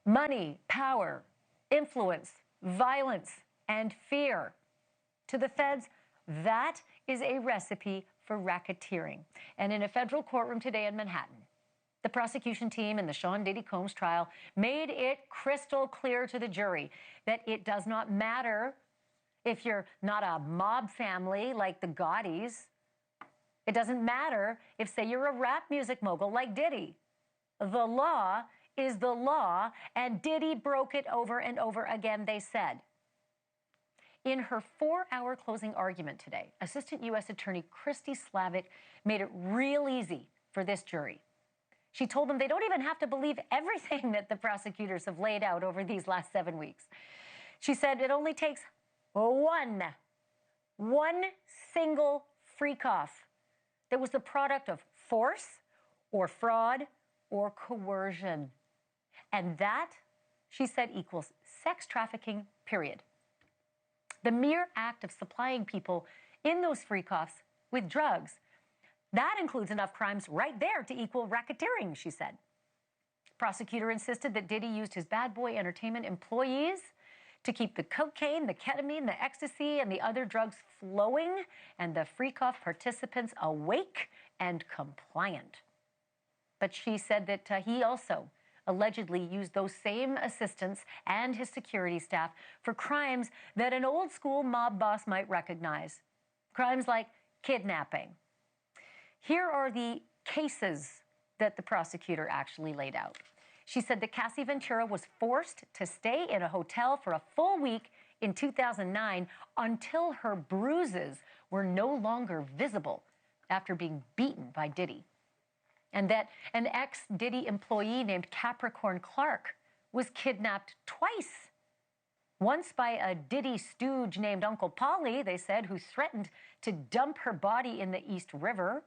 money, power, influence, violence, and fear. To the feds, that is a recipe for racketeering. And in a federal courtroom today in Manhattan, the prosecution team in the Sean Diddy Combs trial made it crystal clear to the jury that it does not matter if you're not a mob family like the Gaudis. It doesn't matter if, say, you're a rap music mogul like Diddy. The law is the law, and Diddy broke it over and over again, they said. In her 4-hour closing argument today, Assistant U.S. Attorney Christy Slavic made it real easy for this jury. She told them they don't even have to believe everything that the prosecutors have laid out over these last 7 weeks. She said it only takes one single freak-off that was the product of force or fraud or coercion. And that, she said, equals sex trafficking, period. The mere act of supplying people in those freak-offs with drugs, that includes enough crimes right there to equal racketeering, she said. Prosecutor insisted that Diddy used his bad boy entertainment employees to keep the cocaine, the ketamine, the ecstasy, and the other drugs flowing, and the freak-off participants awake and compliant. But she said that he also allegedly used those same assistants and his security staff for crimes that an old-school mob boss might recognize. Crimes like kidnapping. Here are the cases that the prosecutor actually laid out. She said that Cassie Ventura was forced to stay in a hotel for a full week in 2009 until her bruises were no longer visible after being beaten by Diddy. And that an ex-Diddy employee named Capricorn Clark was kidnapped twice. Once by a Diddy stooge named Uncle Polly, they said, who threatened to dump her body in the East River.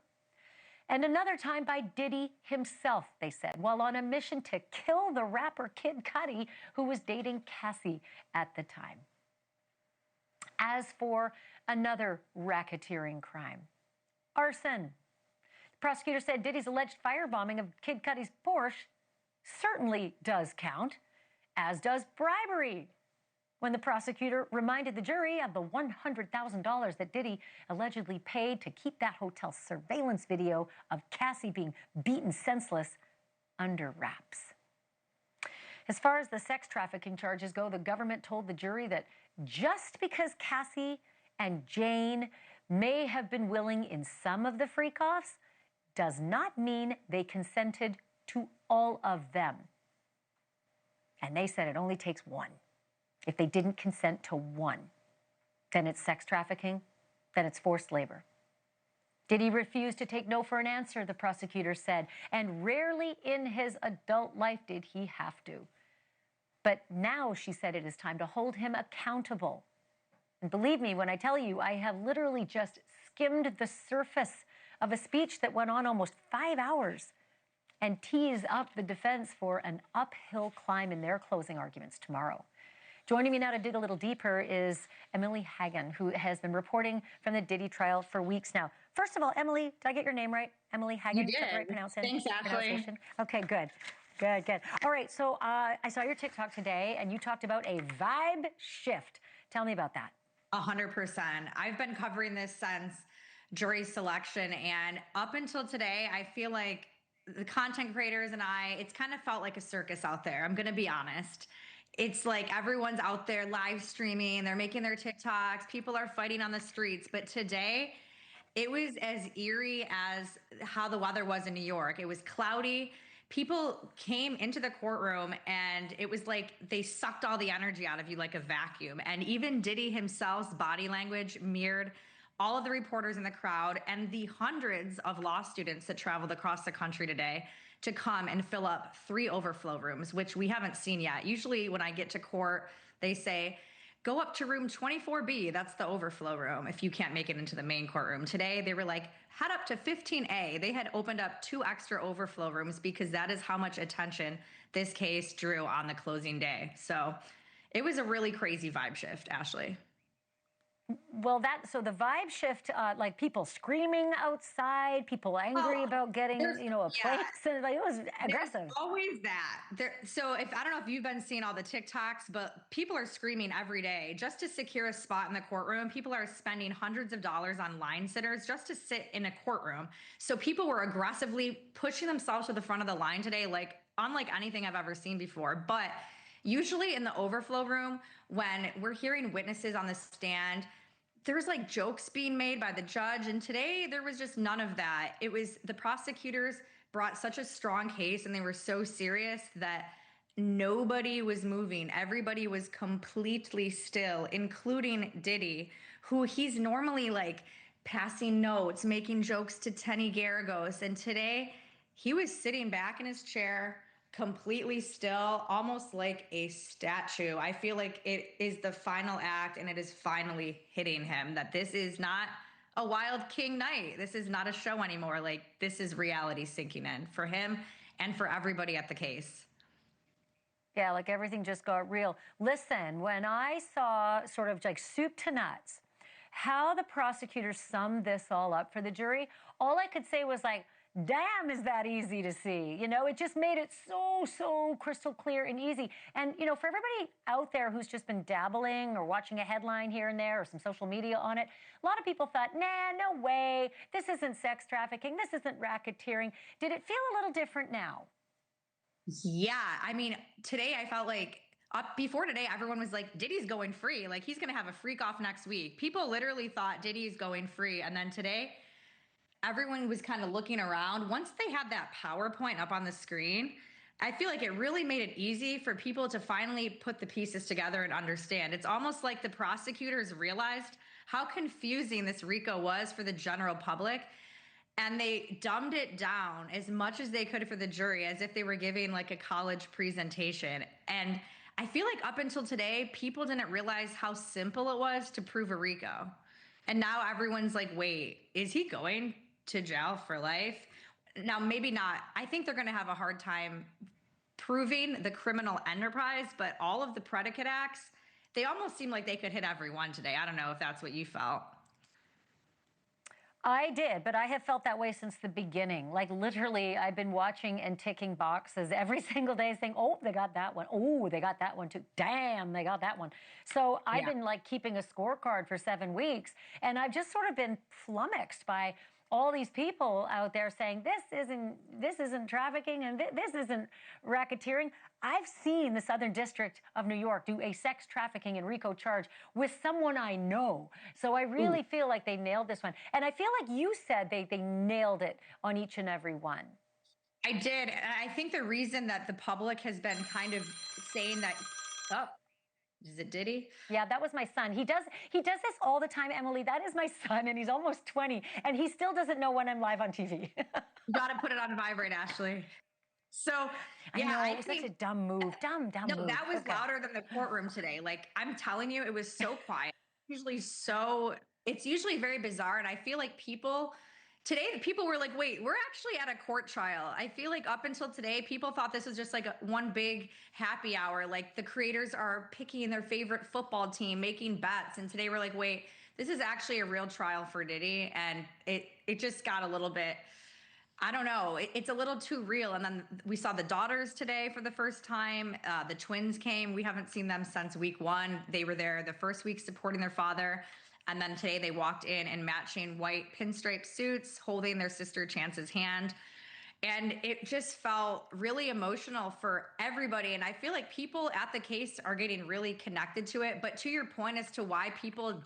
And another time by Diddy himself, they said, while on a mission to kill the rapper Kid Cudi, who was dating Cassie at the time. As for another racketeering crime, arson. The prosecutor said Diddy's alleged firebombing of Kid Cudi's Porsche certainly does count, as does bribery. When the prosecutor reminded the jury of the $100,000 that Diddy allegedly paid to keep that hotel surveillance video of Cassie being beaten senseless under wraps. As far as the sex trafficking charges go, the government told the jury that just because Cassie and Jane may have been willing in some of the freak-offs does not mean they consented to all of them. And they said it only takes one. If they didn't consent to one, then it's sex trafficking, then it's forced labor. Diddy refused to take no for an answer, the prosecutor said, and rarely in his adult life did he have to. But now, she said, it is time to hold him accountable. And believe me when I tell you, I have literally just skimmed the surface of a speech that went on almost 5 hours and tees up the defense for an uphill climb in their closing arguments tomorrow. Joining me now to dig a little deeper is Emilie Hagen, who has been reporting from the Diddy trial for weeks now. First of all, Emilie, did I get your name right? Emilie Hagen? You did. Is that the right Thanks, Ashleigh. Okay, good. Good, good. All right, so I saw your TikTok today, and you talked about a vibe shift. Tell me about that. 100%. I've been covering this since jury selection, and up until today, I feel like the content creators and it's kind of felt like a circus out there. I'm going to be honest. It's like everyone's out there live streaming, they're making their TikToks, people are fighting on the streets. But today, it was as eerie as how the weather was in New York. It was cloudy. People came into the courtroom and it was like they sucked all the energy out of you like a vacuum. And even Diddy himself's body language mirrored all of the reporters in the crowd and the hundreds of law students that traveled across the country today to come and fill up 3 overflow rooms, which we haven't seen yet. Usually when I get to court, they say, go up to room 24B. That's the overflow room if you can't make it into the main courtroom. Today, they were like, head up to 15A. They had opened up 2 extra overflow rooms because that is how much attention this case drew on the closing day. So it was a really crazy vibe shift, Ashleigh. Well, so the vibe shift, like people screaming outside, people angry about getting, a yeah, place, and like it was there's aggressive. always that. So if I don't know if you've been seeing all the TikToks, but people are screaming every day just to secure a spot in the courtroom. People are spending hundreds of dollars on line sitters just to sit in a courtroom. So people were aggressively pushing themselves to the front of the line today, like unlike anything I've ever seen before. But usually in the overflow room, when we're hearing witnesses on the stand, there's like jokes being made by the judge. And today there was just none of that. It was the prosecutors brought such a strong case and they were so serious that nobody was moving. Everybody was completely still, including Diddy, who he's normally like passing notes, making jokes to Tenny Garagos. And today he was sitting back in his chair, completely still, almost like a statue. I feel like it is the final act and it is finally hitting him that this is not a Wild King night. This is not a show anymore. Like, this is reality sinking in for him and for everybody at the case. Yeah, like everything just got real. Listen, when I saw sort of like soup to nuts, how the prosecutors summed this all up for the jury, all I could say was like, damn, is that easy to see? It just made it so crystal clear and easy. And, for everybody out there who's just been dabbling or watching a headline here and there or some social media on it, a lot of people thought, nah, no way. This isn't sex trafficking. This isn't racketeering. Did it feel a little different now? Yeah. I mean, today I felt like up before today, everyone was like, Diddy's going free. Like, he's going to have a freak off next week. People literally thought Diddy's going free. And then today, everyone was kind of looking around. Once they had that PowerPoint up on the screen, I feel like it really made it easy for people to finally put the pieces together and understand. It's almost like the prosecutors realized how confusing this RICO was for the general public. And they dumbed it down as much as they could for the jury, as if they were giving like a college presentation. And I feel like up until today, people didn't realize how simple it was to prove a RICO. And now everyone's like, wait, is he going to jail for life? Now, maybe not. I think they're going to have a hard time proving the criminal enterprise, but all of the predicate acts, they almost seem like they could hit everyone today. I don't know if that's what you felt. I did, but I have felt that way since the beginning. Like literally, I've been watching and ticking boxes every single day saying, oh, they got that one. Oh, they got that one too. Damn, they got that one. So I've been like keeping a scorecard for 7 weeks, and I've just sort of been flummoxed by all these people out there saying this isn't trafficking and this isn't racketeering. I've seen the Southern District of New York do a sex trafficking and RICO charge with someone I know. So I really feel like they nailed this one. And I feel like you said they nailed it on each and every one. I did. And I think the reason that the public has been kind of saying that, oh, is it Diddy? Yeah, that was my son. He does this all the time, Emily. That is my son, and he's almost 20, and he still doesn't know when I'm live on TV. You got to put it on vibrate, Ashleigh. So yeah, I know, it was such a dumb move. Dumb no, move. that was louder than the courtroom today. Like, I'm telling you, it was so quiet. It's usually very bizarre. And I feel like today, people were like, wait, we're actually at a court trial. I feel like up until today, people thought this was just like one big happy hour. Like the creators are picking their favorite football team, making bets. And today we're like, wait, this is actually a real trial for Diddy. And it just got a little bit, I don't know. It's a little too real. And then we saw the daughters today for the first time. The twins came. We haven't seen them since week 1. They were there the first week supporting their father. And then today they walked in matching white pinstripe suits, holding their sister Chance's hand. And it just felt really emotional for everybody. And I feel like people at the case are getting really connected to it. But to your point as to why people,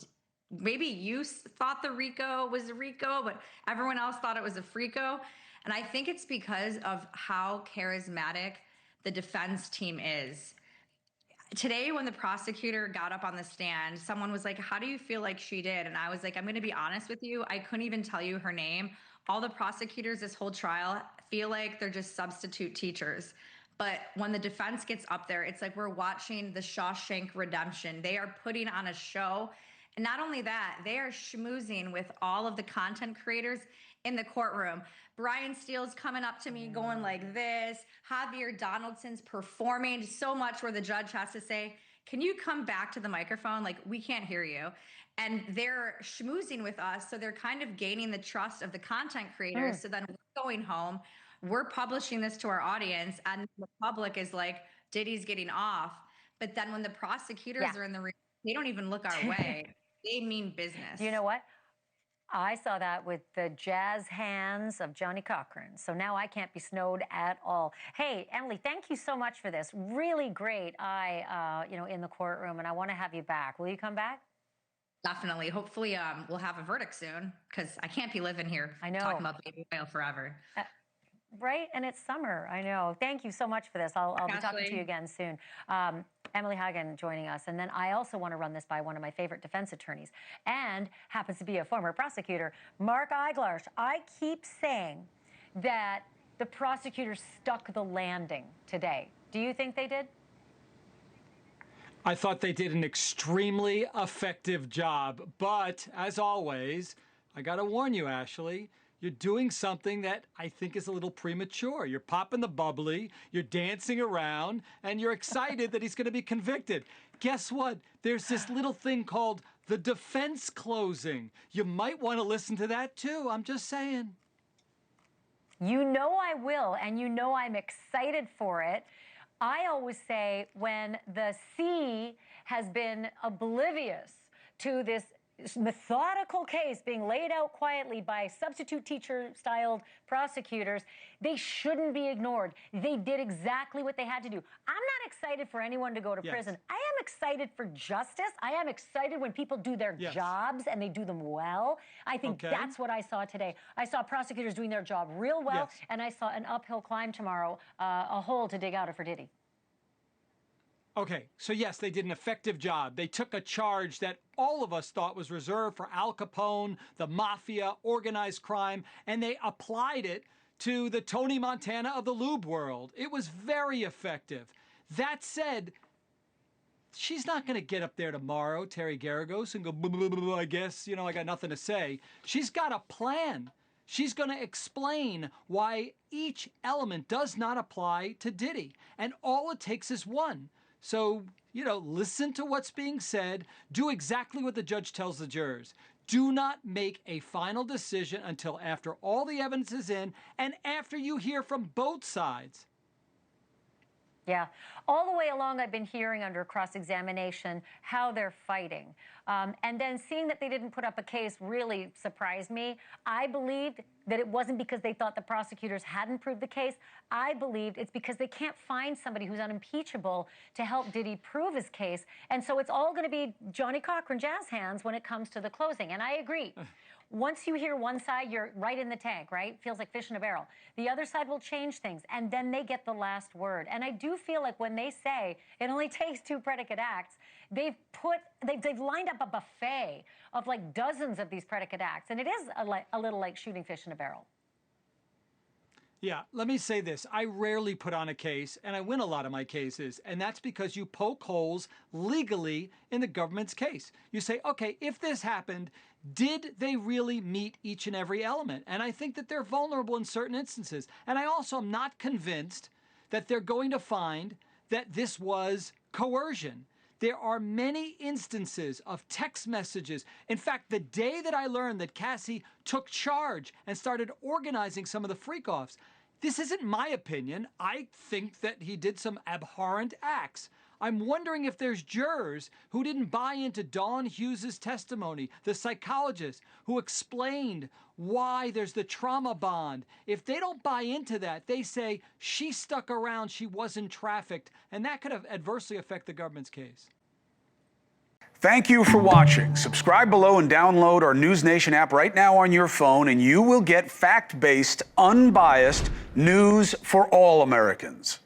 maybe you thought the RICO was a RICO, but everyone else thought it was a FRICO. And I think it's because of how charismatic the defense team is. Today, when the prosecutor got up on the stand, someone was like, how do you feel like she did? And I was like, I'm going to be honest with you. I couldn't even tell you her name. All the prosecutors this whole trial feel like they're just substitute teachers. But when the defense gets up there, it's like we're watching the Shawshank Redemption. They are putting on a show. And not only that, they are schmoozing with all of the content creators in the courtroom. Brian Steele's coming up to me going like this. Javier Donaldson's performing so much where the judge has to say, can you come back to the microphone? Like, we can't hear you. And they're schmoozing with us. So they're kind of gaining the trust of the content creators. So then we're going home, we're publishing this to our audience, and the public is like, Diddy's getting off. But then when the prosecutors are in the room, they don't even look our way. They mean business. You know what? I saw that with the jazz hands of Johnny Cochran. So now I can't be snowed at all. Hey, Emilie, thank you so much for this. Really great in the courtroom, and I want to have you back. Will you come back? Definitely. Hopefully we'll have a verdict soon, because I can't be living here talking about baby oil forever. Right? And it's summer. I know. Thank you so much for this. I'll be talking to you again soon. Emilie Hagen joining us. And then I also want to run this by one of my favorite defense attorneys and happens to be a former prosecutor, Mark Eiglarsh. I keep saying that the prosecutors stuck the landing today. Do you think they did? I thought they did an extremely effective job. But as always, I got to warn you, Ashleigh, you're doing something that I think is a little premature. You're popping the bubbly, you're dancing around, and you're excited that he's going to be convicted. Guess what? There's this little thing called the defense closing. You might want to listen to that too. I'm just saying. You know I will, and you know I'm excited for it. I always say when the C has been oblivious to this methodical case being laid out quietly by substitute teacher-styled prosecutors, they shouldn't be ignored. They did exactly what they had to do. I'm not excited for anyone to go to prison. I am excited for justice. I am excited when people do their jobs and they do them well. I think that's what I saw today. I saw prosecutors doing their job real well, and I saw an uphill climb tomorrow, a hole to dig out for Diddy. Okay, so yes, they did an effective job. They took a charge that all of us thought was reserved for Al Capone, the mafia, organized crime, and they applied it to the Tony Montana of the lube world. It was very effective. That said, she's not going to get up there tomorrow, Terry Garagos, and go, blah, blah, blah, blah, I guess, I got nothing to say. She's got a plan. She's going to explain why each element does not apply to Diddy. And all it takes is one. So, listen to what's being said. Do exactly what the judge tells the jurors. Do not make a final decision until after all the evidence is in and after you hear from both sides. Yeah. All the way along, I've been hearing under cross-examination how they're fighting. And then seeing that they didn't put up a case really surprised me. I believed that it wasn't because they thought the prosecutors hadn't proved the case. I believed it's because they can't find somebody who's unimpeachable to help Diddy prove his case. And so it's all going to be Johnny Cochran jazz hands when it comes to the closing. And I agree. Once you hear one side, you're right in the tank, right? Feels like fish in a barrel. The other side will change things, and then they get the last word. And I do feel like when they say it only takes 2 predicate acts, they've lined up a buffet of like dozens of these predicate acts, and it is a little like shooting fish in a barrel. Yeah, let me say this. I rarely put on a case, and I win a lot of my cases, and that's because you poke holes legally in the government's case. You say, okay, if this happened, did they really meet each and every element? And I think that they're vulnerable in certain instances. And I also am not convinced that they're going to find that this was coercion. There are many instances of text messages. In fact, the day that I learned that Cassie took charge and started organizing some of the freak-offs, this isn't my opinion. I think that he did some abhorrent acts. I'm wondering if there's jurors who didn't buy into Dawn Hughes' testimony, the psychologist who explained why there's the trauma bond. If they don't buy into that, they say she stuck around, she wasn't trafficked, and that could adversely affect the government's case. Thank you for watching. Subscribe below and download our NewsNation app right now on your phone, and you will get fact-based, unbiased news for all Americans.